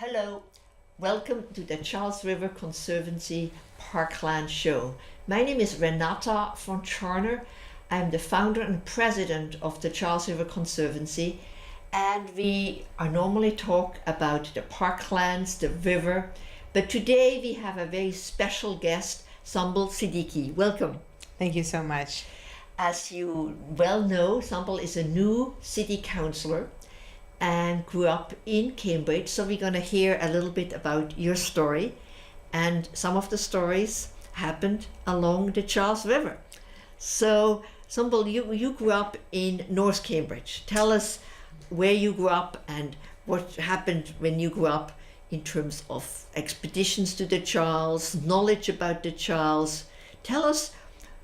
Hello, welcome to the Charles River Conservancy Parkland Show. My name is Renata von Tscharner. I'm the founder and president of the Charles River Conservancy, and we are normally talk about the parklands, the river, but today we have a very special guest, Sumbul Siddiqui. Welcome. Thank you so much. As you well know, Sumbul is a new city councillor and grew up in Cambridge. So we're going to hear a little bit about your story, and some of the stories happened along the Charles River. So Sumbul, you grew up in North Cambridge. Tell us where you grew up and what happened when you grew up in terms of expeditions to the Charles, knowledge about the Charles. Tell us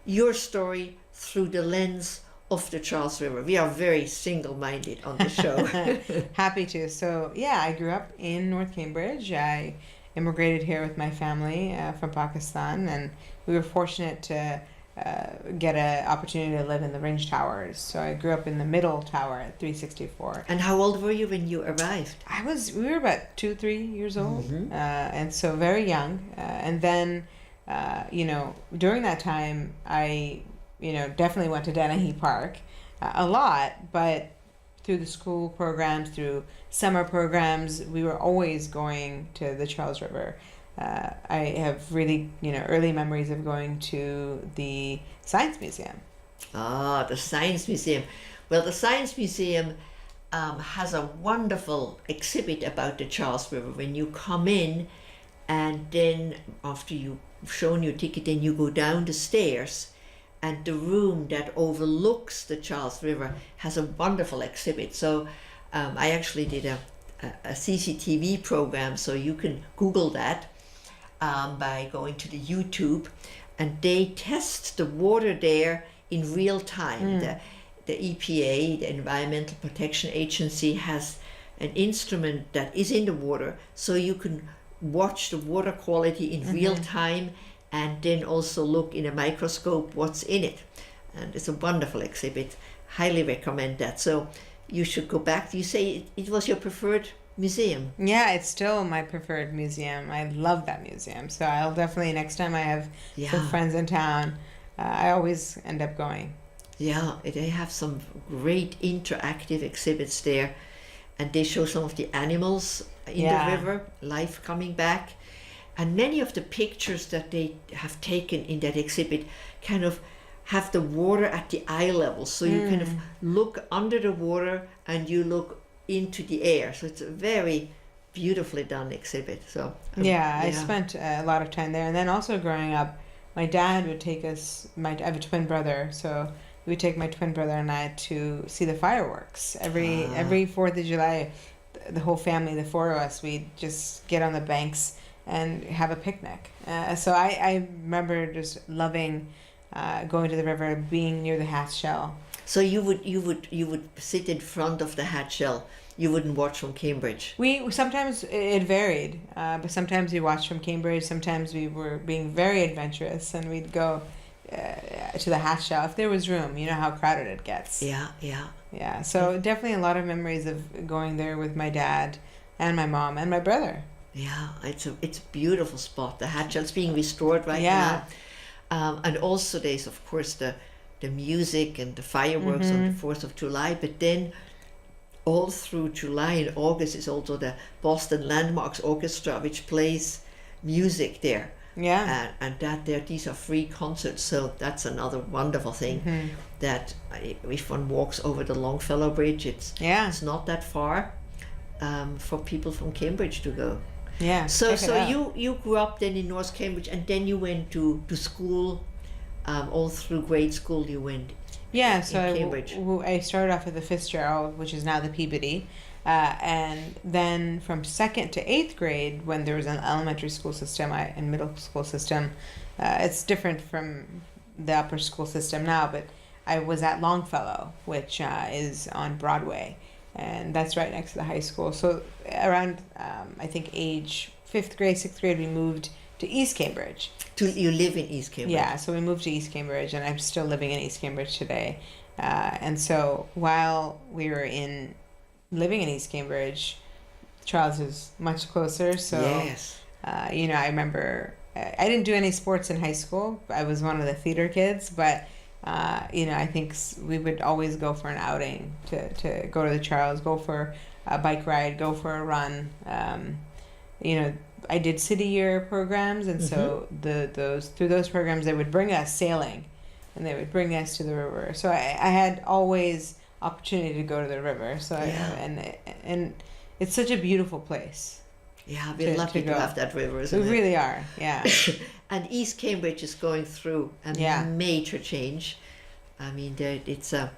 your story through the lens of the Charles River. We are very single-minded on the show. Happy to. So yeah, I grew up in North Cambridge. I immigrated here with my family from Pakistan, and we were fortunate to get an opportunity to live in the Ring Towers. So I grew up in the middle tower at 364. And how old were you when you arrived? We were about 2-3 years old, Mm-hmm. and so very young. And then, during that time, I definitely went to Dennehy Park a lot, but through the school programs, through summer programs, we were always going to the Charles River. I have really, early memories of going to the Science Museum. Ah, the Science Museum. Well, the Science Museum has a wonderful exhibit about the Charles River. When you come in, and then after you've shown your ticket, then you go down the stairs, and the room that overlooks the Charles River has a wonderful exhibit. So I actually did a CCTV program, so you can Google that by going to the YouTube, and they test the water there in real time. The EPA, the Environmental Protection Agency, has an instrument that is in the water, so you can watch the water quality in real time, and then also look in a microscope what's in it. And it's a wonderful exhibit. Highly recommend that. So you should go back. You say it was your preferred museum. Yeah, it's still my preferred museum. I love that museum. So I'll definitely, next time I have some friends in town, I always end up going. Yeah, they have some great interactive exhibits there. And they show some of the animals in the river, life coming back. And many of the pictures that they have taken in that exhibit kind of have the water at the eye level. So you kind of look under the water and you look into the air. So it's a very beautifully done exhibit. So I spent a lot of time there. And then also growing up, my dad would take us, I have a twin brother, so he would take my twin brother and I to see the fireworks. Every 4th of July, the whole family, the four of us, we'd just get on the banks and have a picnic. So I remember just loving going to the river, being near the half shell. So you would sit in front of the hat shell. You wouldn't watch from Cambridge. We sometimes it varied, but sometimes we watched from Cambridge. Sometimes we were being very adventurous, and we'd go to the hat shell if there was room. You know how crowded it gets. Yeah. So definitely a lot of memories of going there with my dad and my mom and my brother. Yeah, it's a beautiful spot. The hat shell's being restored right now. And also there's of course the music and the fireworks on the 4th of July, but then all through July and August is also the Boston Landmarks Orchestra, which plays music there. Yeah. And these are free concerts, so that's another wonderful thing. That if one walks over the Longfellow Bridge, it's not that far for people from Cambridge to go. Yeah. So you grew up then in North Cambridge, and then you went to school, all through grade school you went. Yeah, in Cambridge. I started off at the Fitzgerald, which is now the Peabody, and then from 2nd to 8th grade, when there was an elementary school system and middle school system, it's different from the upper school system now, but I was at Longfellow, which is on Broadway, and that's right next to the high school. So around, I think age 5th grade, 6th grade, we moved to East Cambridge. You live in East Cambridge? Yeah, so we moved to East Cambridge, and I'm still living in East Cambridge today. And so while we were living in East Cambridge, Charles is much closer. So, Yes. you know, I remember I didn't do any sports in high school. I was one of the theater kids, but you know, I think we would always go for an outing to go to the Charles, go for a bike ride, go for a run. You know, I did city year programs, and so through those programs they would bring us sailing, and they would bring us to the river. So I had always opportunity to go to the river. So and it's such a beautiful place. Yeah, we're lucky to have that river, isn't We it? really are, yeah. And East Cambridge is going through a major change. I mean, it's a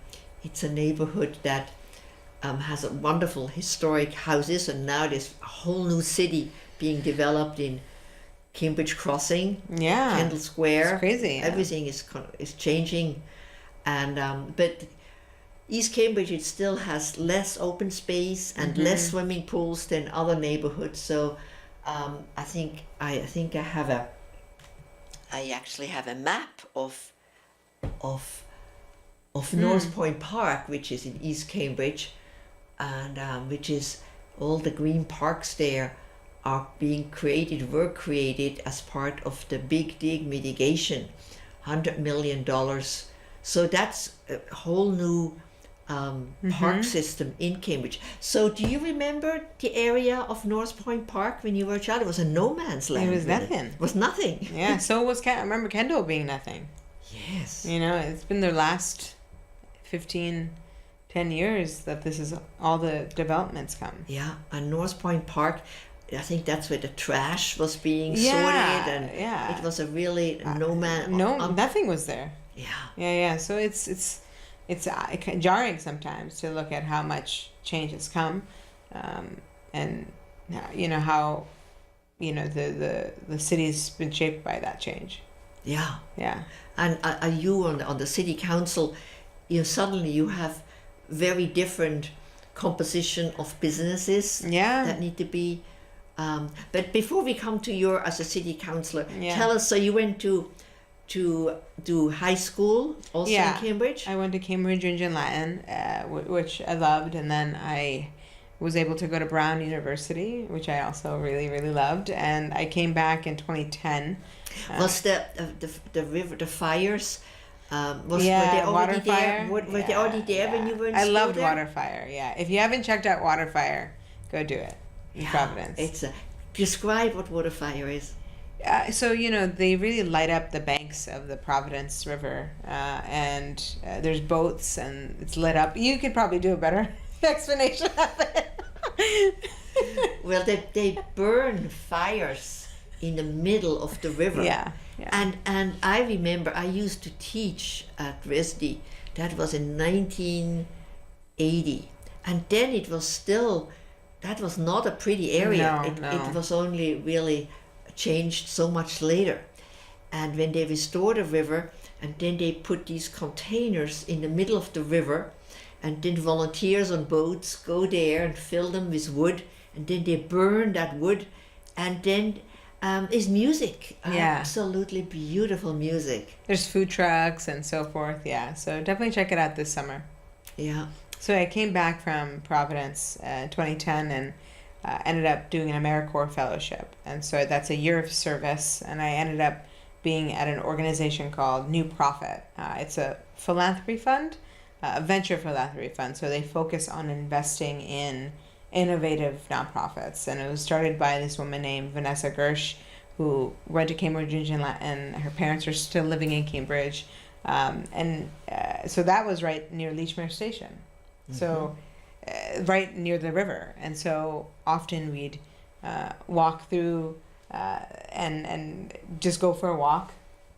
neighborhood that has a wonderful historic houses, and now there's a whole new city being developed in Cambridge Crossing, Kendall Square. It's crazy. Yeah. Everything is changing, and but East Cambridge, it still has less open space and less swimming pools than other neighborhoods. So I think I actually have a map of North Point Park, which is in East Cambridge, and which is all the green parks there were created as part of the Big Dig mitigation, $100 million. So that's a whole new park system in Cambridge. So do you remember the area of North Point Park when you were a child? It was a no man's land. It was really. nothing. It was nothing. Yeah, so was I remember Kendall being nothing. Yes. You know, it's been the last 10 years that this is all the developments come. Yeah, and North Point Park, I think that's where the trash was being sorted, and it was a really nothing was there. Yeah. So it's jarring sometimes to look at how much change has come, and you know how, you know, the city's been shaped by that change. Yeah. Yeah. And are you on the city council? You know, suddenly you have very different composition of businesses that need to be. But before we come to your as a city councillor, tell us. So you went to do high school also in Cambridge? I went to Cambridge Indian Latin, which I loved, and then I was able to go to Brown University, which I also really, really loved, and I came back in 2010. Was the river, the fires? Were they Water already there? Fire. Were they already there when you were in school? I loved there? Water Fire. Yeah, if you haven't checked out Water Fire, go do it in Providence. Describe what Water Fire is. So, you know, they really light up the banks of the Providence River, and there's boats, and it's lit up. You could probably do a better explanation of it. Well, they burn fires in the middle of the river. Yeah. And I remember I used to teach at RISD. That was in 1980. And then it was still, that was not a pretty area. It was only really changed so much later. And when they restored the river, and then they put these containers in the middle of the river, and then volunteers on boats go there and fill them with wood, and then they burn that wood, and then is music. Absolutely beautiful music. There's food trucks and so forth. Yeah, so definitely check it out this summer. Yeah. So I came back from Providence in 2010 and ended up doing an AmeriCorps fellowship. And so that's a year of service, and I ended up being at an organization called New Profit. It's a philanthropy fund, a venture philanthropy fund. So they focus on investing in innovative nonprofits, and it was started by this woman named Vanessa Gersh, who went to Cambridge and her parents are still living in Cambridge, so that was right near Leechmere Station, so right near the river, and so often we'd walk through and just go for a walk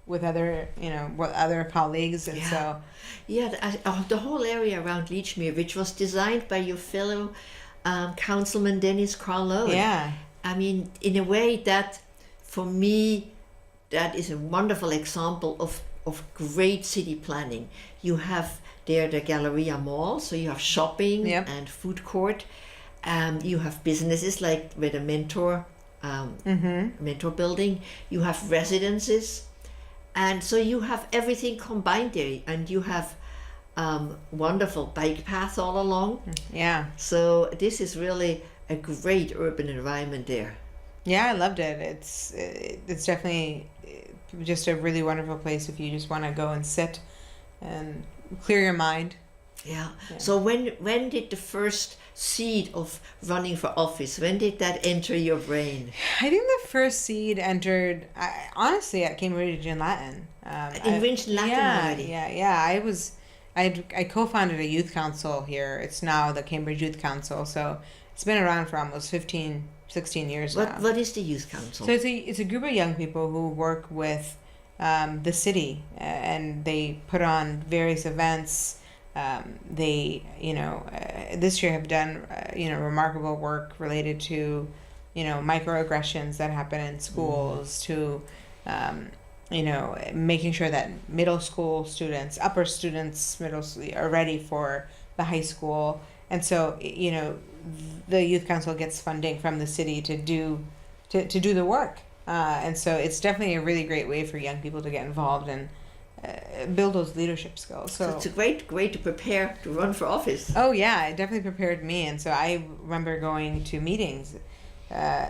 with other colleagues, and the whole area around Leechmere, which was designed by your fellow Councilman Dennis Carlo. Yeah. I mean, in a way that, for me, that is a wonderful example of great city planning. You have there the Galleria Mall, so you have shopping and food court. You have businesses like with a mentor building. You have residences. And so you have everything combined there, and you have wonderful bike paths all along. Yeah. So this is really a great urban environment there. Yeah, I loved it. It's definitely just a really wonderful place if you just want to go and sit and clear your mind. Yeah. Yeah. So when did the first seed of running for office, when did that enter your brain? I think the first seed entered, honestly, at Cambridge in Latin. In Latin already? Yeah. I co-founded a youth council here. It's now the Cambridge Youth Council. So it's been around for almost 16 years now. What is the youth council? So it's a group of young people who work with the city, and they put on various events. They, this year have done, remarkable work related to, microaggressions that happen in schools, to, making sure that middle school students, upper students, are ready for the high school. And so, the youth council gets funding from the city to do the work. And so it's definitely a really great way for young people to get involved and build those leadership skills. So it's a great way to prepare to run for office. Oh yeah, it definitely prepared me. And so I remember going to meetings,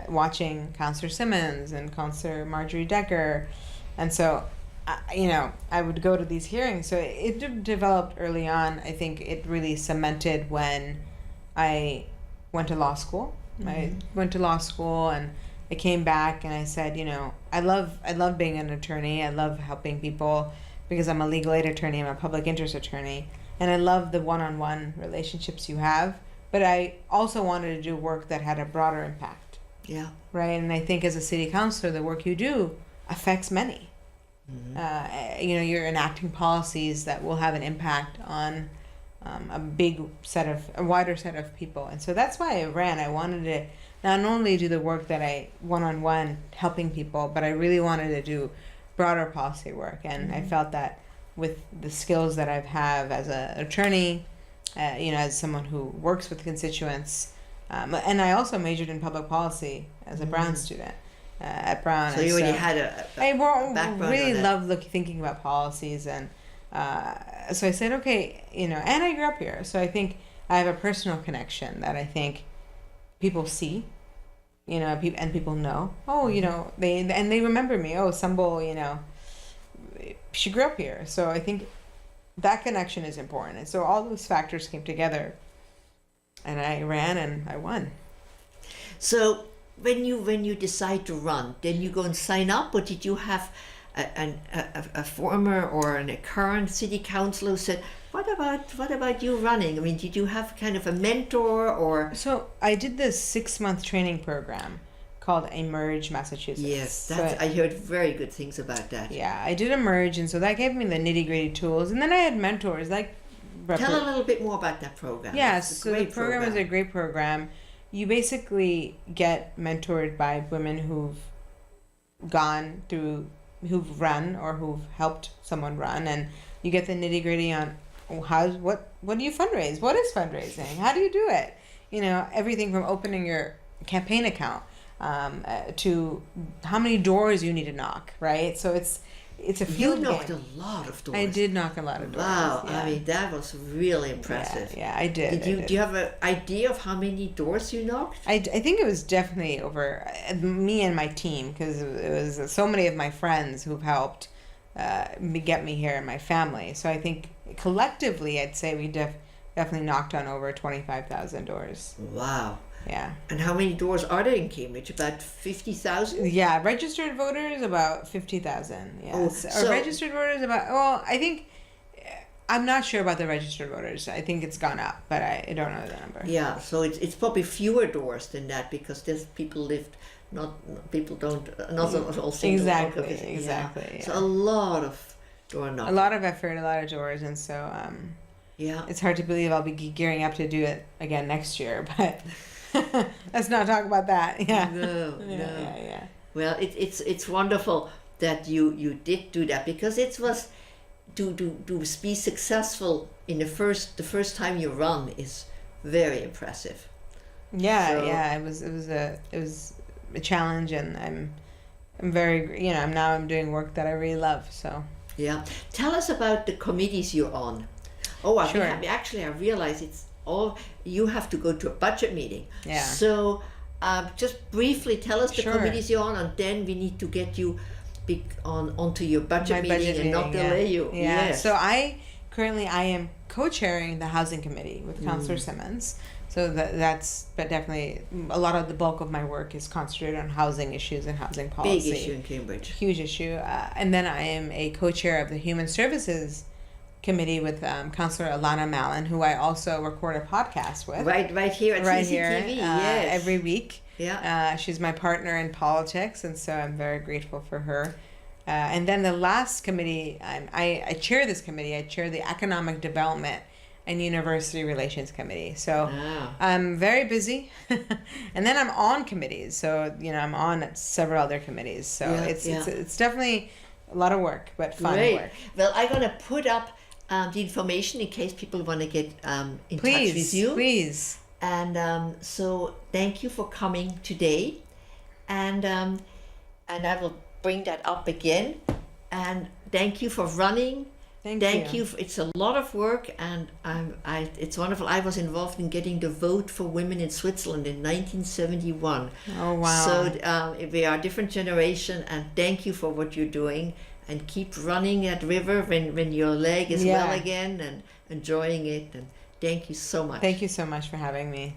watching Councillor Simmons and Councillor Marjorie Decker. And so, I would go to these hearings. So it developed early on. I think it really cemented when I went to law school. Mm-hmm. I went to law school and I came back and I said, I love being an attorney. I love helping people because I'm a legal aid attorney. I'm a public interest attorney. And I love the one-on-one relationships you have. But I also wanted to do work that had a broader impact. Yeah. Right? And I think as a city councillor, the work you do affects many. Mm-hmm. You're enacting policies that will have an impact on a wider set of people. And so that's why I ran. I wanted to not only do the work that I one-on-one helping people, but I really wanted to do broader policy work. And I felt that with the skills that I have as an attorney, as someone who works with constituents, and I also majored in public policy as a Brown student at Brown. So you already had a background. I really love thinking about policies, and so I said, okay, and I grew up here, so I think I have a personal connection that I think people see, and people know. Oh, they remember me. Oh, Sumbul, she grew up here. So I think that connection is important. And so all those factors came together, and I ran and I won. So when you decide to run, then you go and sign up, or did you have a former or a current city councillor who said, what about you running? I mean, did you have kind of a mentor or? So I did this 6-month training program called Emerge Massachusetts. Yes, I heard very good things about that. Yeah, I did Emerge, and so that gave me the nitty-gritty tools. And then I had mentors like. Tell a little bit more about that program. Yes, so the program is a great program. You basically get mentored by women who've run or who've helped someone run, and you get the nitty-gritty on what do you fundraise? What is fundraising? How do you do it? Everything from opening your campaign account to how many doors you need to knock, right? So it's a field game. You knocked a lot of doors. I did knock a lot of doors. Wow, yeah. I mean, that was really impressive. Yeah, I did. Do you have an idea of how many doors you knocked? I think it was definitely over me and my team, because it was so many of my friends who've helped get me here and my family. So I think collectively, I'd say we definitely knocked on over 25,000 doors. Wow. Yeah. And how many doors are there in Cambridge? About 50,000? Yeah, registered voters about 50,000. Yeah. Oh, registered voters I think, I'm not sure about the registered voters. I think it's gone up, but I don't know the number. Yeah, so it's probably fewer doors than that, because there's people lived, not all single. Exactly. Yeah. So a lot of door knocking. A lot of effort, a lot of doors, and so yeah, it's hard to believe I'll be gearing up to do it again next year, but let's not talk about that. Yeah. No. Yeah. Well, it's wonderful that you did do that, because it was to be successful in the first time you run is very impressive. Yeah. It was a challenge, and I'm very I'm doing work that I really love. So yeah, tell us about the committees you're on. Oh, sure. I realize it's all you have to go to a budget meeting. Yeah. So just briefly tell us the Sure. committees you're on, and then we need to get you onto your budget My meeting budget and not delay you. Yeah. Yes. So I am co-chairing the housing committee with Councillor Simmons. So but definitely a lot of the bulk of my work is concentrated on housing issues and housing policy. Big issue in Cambridge. Huge issue. And then I am a co-chair of the Human Services Committee with Councillor Alana Mallon, who I also record a podcast with. Right here at CCTV. Yes. Every week. Yeah. She's my partner in politics, and so I'm very grateful for her. And then the last committee, I chair this committee. I chair the Economic Development and University Relations Committee. So I'm very busy. And then I'm on committees. So, I'm on several other committees. So it's definitely a lot of work, but fun work. Well, I'm going to put up the information in case people want to get in touch with you. Please. And so thank you for coming today. And I will bring that up again. And thank you for running. Thank you. It's a lot of work, and it's wonderful. I was involved in getting the vote for women in Switzerland in 1971. Oh, wow. So we are a different generation, and thank you for what you're doing. And keep running that river when your leg is well again, and enjoying it. And thank you so much. Thank you so much for having me.